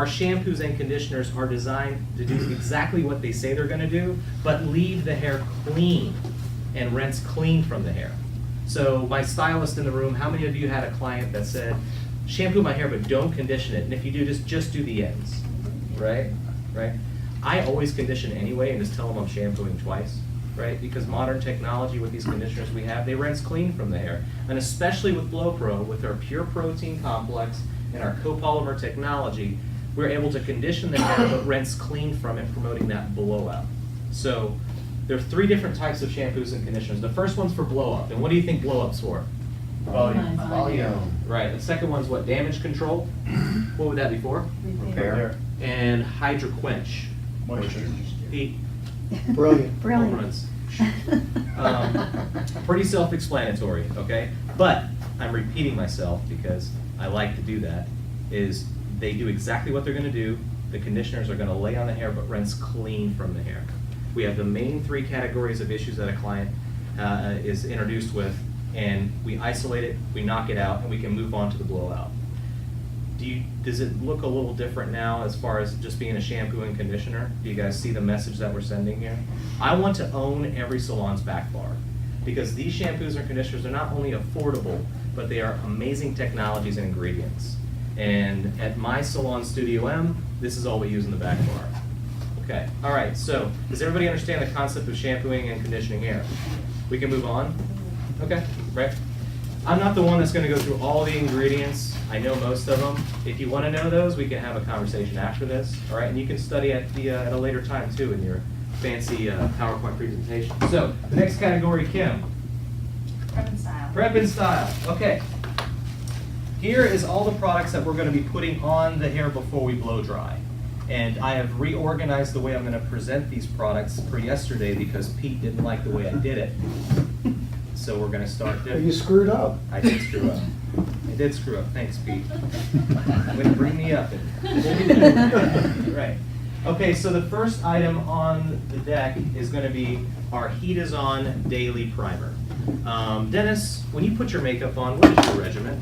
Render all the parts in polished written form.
our shampoos and conditioners are designed to do exactly what they say they're going to do, but leave the hair clean and rinse clean from the hair. So my stylist in the room, how many of you had a client that said, shampoo my hair but don't condition it, and if you do, just do the ends, right? Right? I always condition anyway and just tell them I'm shampooing twice, right? Because modern technology with these conditioners we have, they rinse clean from the hair. And especially with BlowPro, with our pure protein complex and our copolymer technology, we're able to condition the hair but rinse clean from it, promoting that blowout. So there are 3 different types of shampoos and conditioners. The first one's for blow up. And what do you think blow up's for? Volume. Right. The second one's what? Damage control? What would that be for? Repair. And hydro quench. Moisture. Heat. Brilliant. Home runs. Pretty self-explanatory, okay? But I'm repeating myself because I like to do that, is they do exactly what they're going to do. The conditioners are going to lay on the hair but rinse clean from the hair. We have the main 3 categories of issues that a client is introduced with, and we isolate it, we knock it out, and we can move on to the blowout. Does it look a little different now as far as just being a shampoo and conditioner? Do you guys see the message that we're sending here? I want to own every salon's back bar, because these shampoos and conditioners are not only affordable, but they are amazing technologies and ingredients. And at my salon, Studio M, this is all we use in the back bar. Okay, all right, so does everybody understand the concept of shampooing and conditioning hair? We can move on? Okay, right? I'm not the one that's going to go through all the ingredients. I know most of them. If you want to know those, we can have a conversation after this, all right? And you can study at a later time, too, in your fancy PowerPoint presentation. So, the next category, Kim. Prep and style. Prep and style, okay. Here is all the products that we're going to be putting on the hair before we blow dry. And I have reorganized the way I'm going to present these products for yesterday because Pete didn't like the way I did it. So we're going to start different. You screwed up. I did screw up. I did screw up. Thanks, Pete. Way to bring me up. Right. Okay, so the first item on the deck is going to be our Heat is On Daily Primer. Dennis, when you put your makeup on, what is your regimen?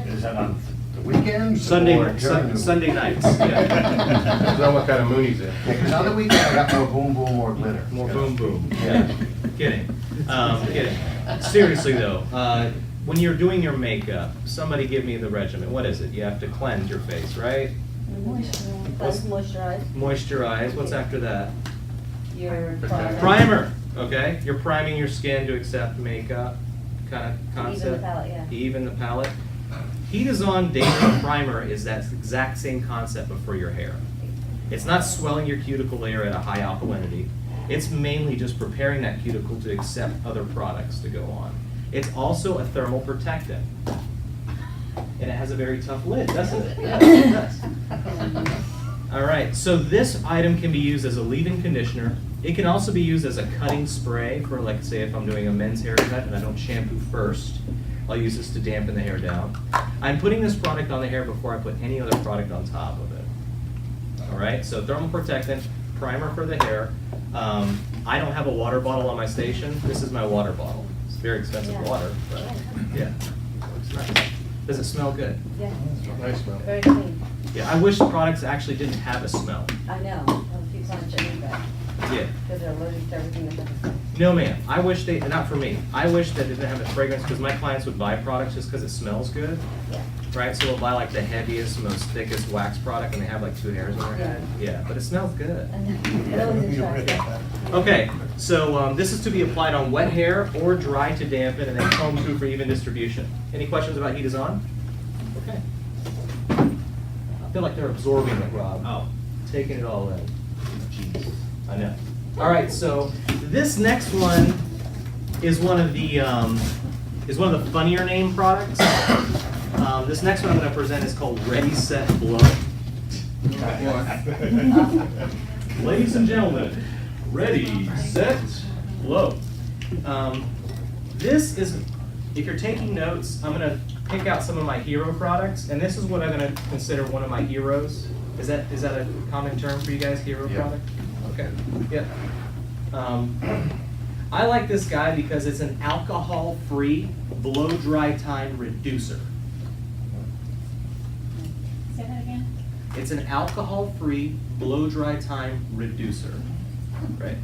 Is that on the weekends? Sunday or during the Sunday nights. Yeah. Depends on what kind of mood he's in. Yeah, because on the weekend I got more boom boom, more glitter. More boom boom. Yeah. Kidding. Kidding. Seriously though, when you're doing your makeup, somebody give me the regimen. What is it? You have to cleanse your face, right? Moisturize. Moisturize. What's after that? Your Primer. Okay. You're priming your skin to accept makeup kind of concept. Even the palette, yeah. Even the palette. Heat is On Daily Primer is that exact same concept but for your hair. It's not swelling your cuticle layer at a high alkalinity. It's mainly just preparing that cuticle to accept other products to go on. It's also a thermal protectant. And it has a very tough lid, doesn't it? Yeah, it does. All right, so this item can be used as a leave-in conditioner. It can also be used as a cutting spray for, like, say, if I'm doing a men's haircut and I don't shampoo first. I'll use this to dampen the hair down. I'm putting this product on the hair before I put any other product on top of it. All right, so thermal protectant, primer for the hair. I don't have a water bottle on my station. This is my water bottle. It's very expensive water, but yeah. It's nice. Does it smell good? Yeah. Nice smell. Very clean. Yeah, I wish products actually didn't have a smell. I know. A few times I need that. Yeah. Because they're allergic to everything that has a scent. No, ma'am. I wish they, not for me, I wish that it didn't have a fragrance because my clients would buy products just because it smells good. Yeah. Right? So they'll buy like the heaviest, most thickest wax product and they have like 2 hairs on their head. Yeah, but it smells good. I know. It always attracts them. Okay, so this is to be applied on wet hair or dry to dampen and then comb through for even distribution. Any questions about Heat is On? Okay. I feel like they're absorbing it, Rob. Oh. Taking it all in. Jeez. I know. All right, so this next one is one of the funnier name products. This next one I'm going to present is called Ready, Set, Blow. Ladies and gentlemen, Ready, Set, Blow. This is, if you're taking notes, I'm going to pick out some of my hero products, and this is what I'm going to consider one of my heroes. Is that a common term for you guys, hero product? Okay, yeah. I like this guy because it's an alcohol-free blow dry time reducer. Say that again. It's an alcohol-free blow dry time reducer, right?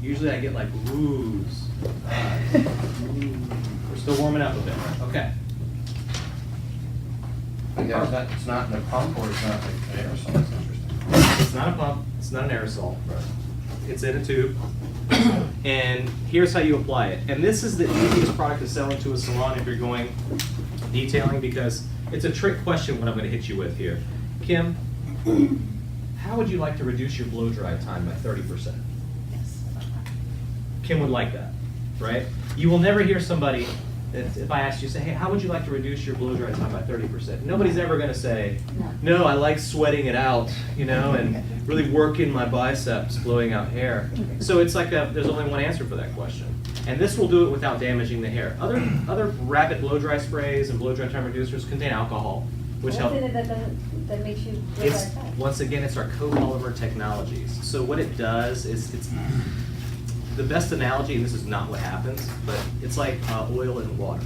Usually I get like woos. We're still warming up a bit, okay. Yeah, it's not in a pump or it's not like an aerosol, that's interesting. It's not a pump, it's not an aerosol. It's in a tube. And here's how you apply it. And this is the easiest product to sell into a salon if you're going detailing, because it's a trick question what I'm going to hit you with here. Kim, how would you like to reduce your blow dry time by 30%? Kim would like that, right? You will never hear somebody, if I asked you, say, hey, how would you like to reduce your blow dry time by 30%? Nobody's ever going to say, no, I like sweating it out, you know, and really working my biceps, blowing out hair. So it's like there's only one answer for that question. And this will do it without damaging the hair. Other rapid blow dry sprays and blow dry time reducers contain alcohol, which help. What's in it that makes you blow It's, dry fast? once again, it's our copolymer technologies. So what it does is it's the best analogy, and this is not what happens, but it's like oil and water,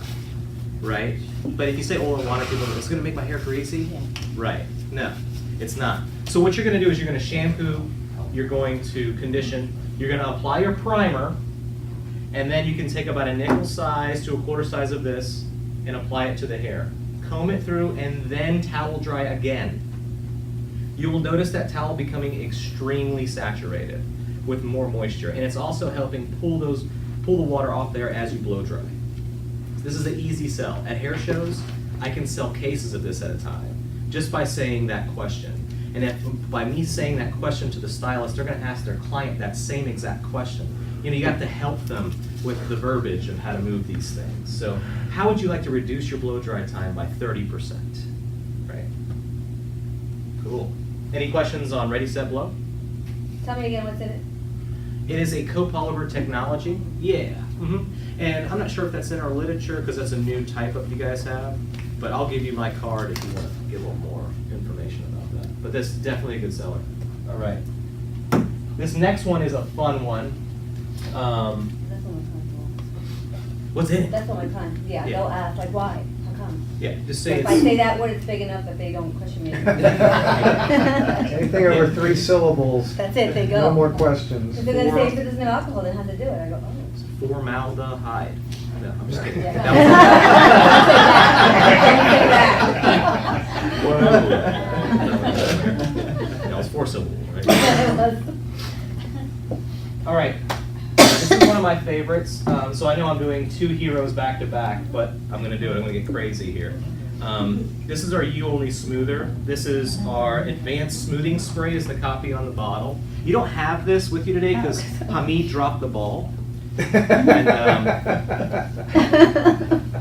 right? But if you say oil and water, people go, it's going to make my hair greasy? Yeah. Right. No, it's not. So what you're going to do is you're going to shampoo, you're going to condition, you're going to apply your primer, and then you can take about a nickel size to a quarter size of this and apply it to the hair. Comb it through and then towel dry again. You will notice that towel becoming extremely saturated with more moisture, and it's also helping pull the water off there as you blow dry. This is an easy sell. At hair shows, I can sell cases of this at a time just by saying that question. And by me saying that question to the stylist, they're going to ask their client that same exact question. You know, you have to help them with the verbiage of how to move these things. So how would you like to reduce your blow dry time by 30%? Right? Cool. Any questions on Ready, Set, Blow? Tell me again what's in it. It is a copolymer technology. Yeah. And I'm not sure if that's in our literature because that's a new type of you guys have, but I'll give you my card if you want to get a little more information about that. But that's definitely a good seller. All right. This next one is a fun one. That's only fun. What's in it? That's only fun. Yeah, Yeah. they'll ask, like, why? How come? Yeah, just say If I say it's. that word, it's big enough that they don't question me. Anything over 3 syllables. That's it, they go. No more questions. If they're gonna say if it doesn't have alcohol, then how to do it? I go, oh. Formaldehyde. No, I'm just kidding. Yeah. That was 4 syllables, right? It was. All right. This is one of my favorites. So I know I'm doing 2 heroes back to back, but I'm going to do it. I'm going to get crazy here. This is our You Only Smoother. This is our Advanced Smoothing Spray is the copy on the bottle. You don't have this with you today because Hamid dropped the ball. And,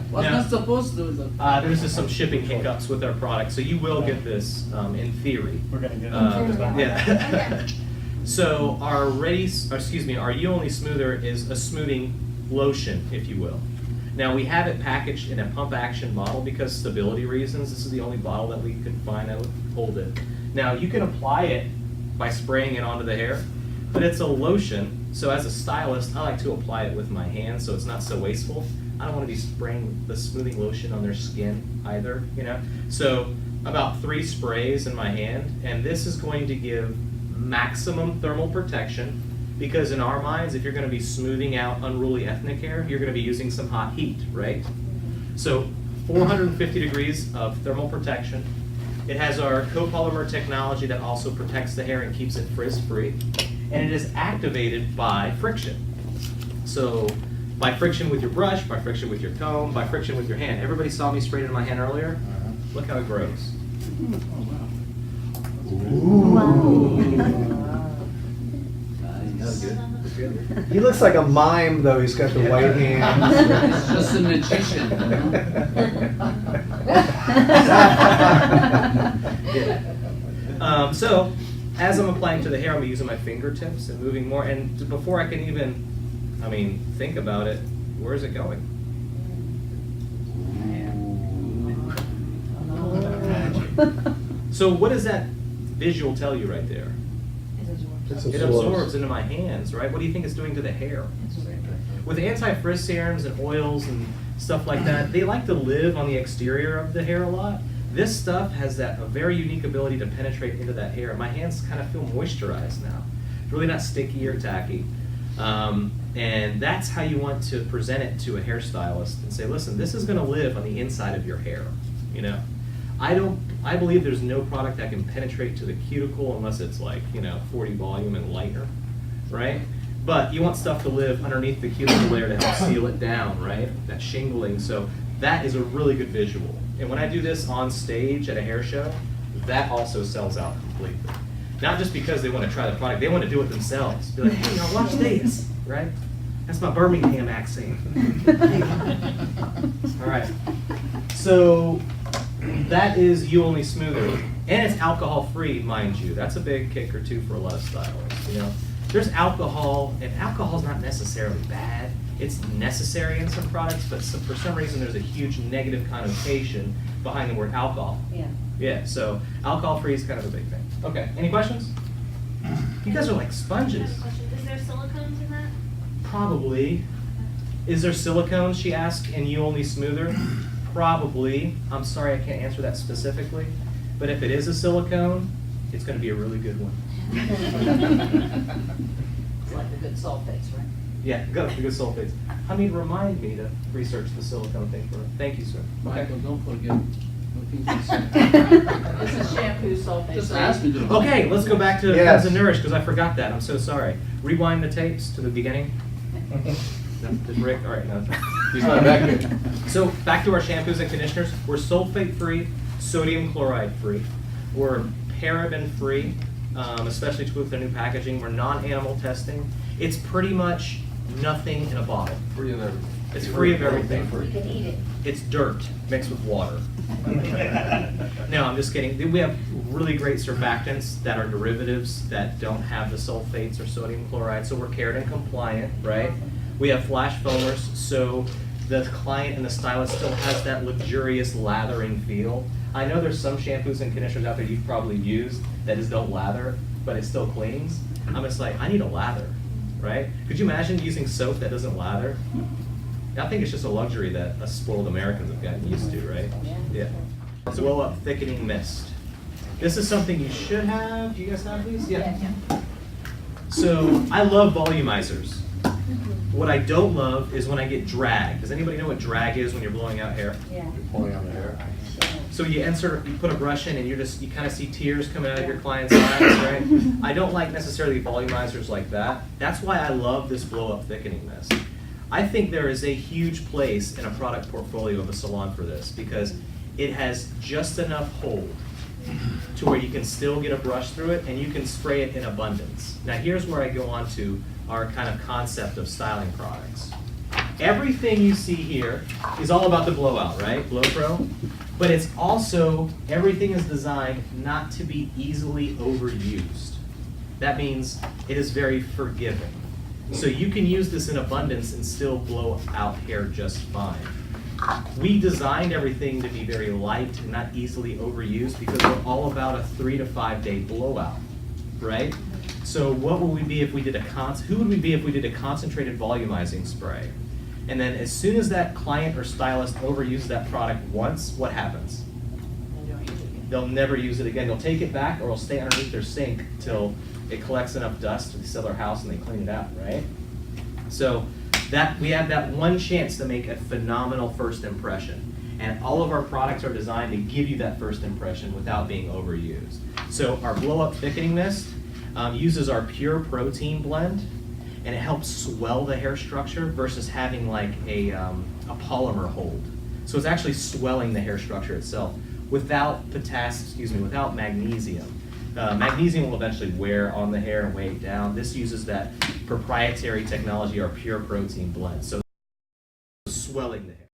What's now, not supposed to do? there's just some shipping hiccups with our product, so you will get this in theory. We're gonna get Yeah. So our You Only Smoother is a smoothing lotion, if you will. Now we have it packaged in a pump action bottle because stability reasons. This is the only bottle that we can find that would hold it. Now you can apply it by spraying it onto the hair, but it's a lotion. So as a stylist, I like to apply it with my hands so it's not so wasteful. I don't want to be spraying the smoothing lotion on their skin either, you know? So about 3 sprays in my hand, and this is going to give maximum thermal protection because in our minds, if you're going to be smoothing out unruly ethnic hair, you're going to be using some hot heat, right? So 450 degrees of thermal protection. It has our copolymer technology that also protects the hair and keeps it frizz-free. And it is activated by friction. So by friction with your brush, by friction with your comb, by friction with your hand. Everybody saw me spray it in my hand earlier? Look how it grows. That was good. That's good. He looks like a mime, though. He's got the white hands. It's just a magician. So, as I'm applying to the hair, I'm using my fingertips and moving more. And before I can even, think about it, where is it going? So what does that visual tell you right there? It's It absorbs into my hands, right? What do you think it's doing to the hair? With anti-frizz serums and oils and stuff like that, they like to live on the exterior of the hair a lot, This stuff has a very unique ability to penetrate into that hair. My hands kind of feel moisturized now. It's really not sticky or tacky. And that's how you want to present it to a hairstylist and say, listen, this is going to live on the inside of your hair. You know, I believe there's no product that can penetrate to the cuticle unless it's like, 40 volume and lighter, right? But you want stuff to live underneath the cuticle layer to help seal it down, right? That shingling. So that is a really good visual. And when I do this on stage at a hair show, that also sells out completely. Not just because they want to try the product, they want to do it themselves. Be like, hey, now watch this, right? That's my Birmingham accent. All right. So that is You Only Smoother. And it's alcohol-free, mind you. That's a big kicker, too, for a lot of stylists, There's alcohol, and alcohol's not necessarily bad. It's necessary in some products, but for some reason there's a huge negative connotation behind the word alcohol. Yeah. Yeah, so alcohol-free is kind of a big thing. Okay, any questions? You guys are like I have sponges. a question. Is there silicones in that? Probably. Is there silicones, she asked, in You Only Smoother? Probably. I'm sorry I can't answer that specifically, but if it is a silicone, it's going to be a really good one. It's like the good sulfates, right? Yeah, good sulfates. Hamid, remind me to research the silicone thing for her. Thank you, sir. Michael, don't forget what he just said. This is shampoo sulfates. Just right? ask me to. Okay, let's go back to Yes. Cleanse and Nourish, because I forgot that. I'm so sorry. Rewind the tapes to the beginning. No, did Rick? All right, no. He's not back yet. So back to our shampoos and conditioners. We're sulfate-free, sodium chloride-free. We're paraben-free, especially with the new packaging. We're non-animal testing. It's pretty much nothing in a bottle. Free of everything. It's free of everything. You can eat it. It's dirt mixed with water. No, I'm just kidding. We have really great surfactants that are derivatives that don't have the sulfates or sodium chloride, so we're Keratin compliant, right? We have flash foamers, so the client and the stylist still has that luxurious lathering feel. I know there's some shampoos and conditioners out there you've probably used that just don't lather, but it still cleans. I'm just like, I need a lather, right? Could you imagine using soap that doesn't lather? I think it's just a luxury that us spoiled Americans have gotten used to, right? Yeah. It's a Blow-Up Thickening Mist. This is something you should have. Do you guys have these? Yeah. So I love volumizers. What I don't love is when I get drag. Does anybody know what drag is when you're blowing out hair? Yeah. Pulling on the hair. So you put a brush in and you kind of see tears coming out of your client's eyes, right? I don't like necessarily volumizers like that. That's why I love this Blow-Up Thickening Mist. I think there is a huge place in a product portfolio of a salon for this because it has just enough hold to where you can still get a brush through it and you can spray it in abundance. Now here's where I go on to our kind of concept of styling products. Everything you see here is all about the blowout, right? BlowPro. But it's also, everything is designed not to be easily overused. That means it is very forgiving. So you can use this in abundance and still blow out hair just fine. We designed everything to be very light and not easily overused because we're all about a 3 to 5 day blowout, right? So what would we be if we did who would we be if we did a concentrated volumizing spray? And then as soon as that client or stylist overuses that product once, what happens? They'll never use it again. They'll take it back or it'll stay underneath their sink till it collects enough dust to sell their house and they clean it out, right? So we have that one chance to make a phenomenal first impression. And all of our products are designed to give you that first impression without being overused. So our Blow-Up Thickening Mist uses our pure protein blend, and it helps swell the hair structure versus having like a polymer hold. So it's actually swelling the hair structure itself without without magnesium. Magnesium will eventually wear on the hair and weigh it down. This uses that proprietary technology, our pure protein blend. So swelling the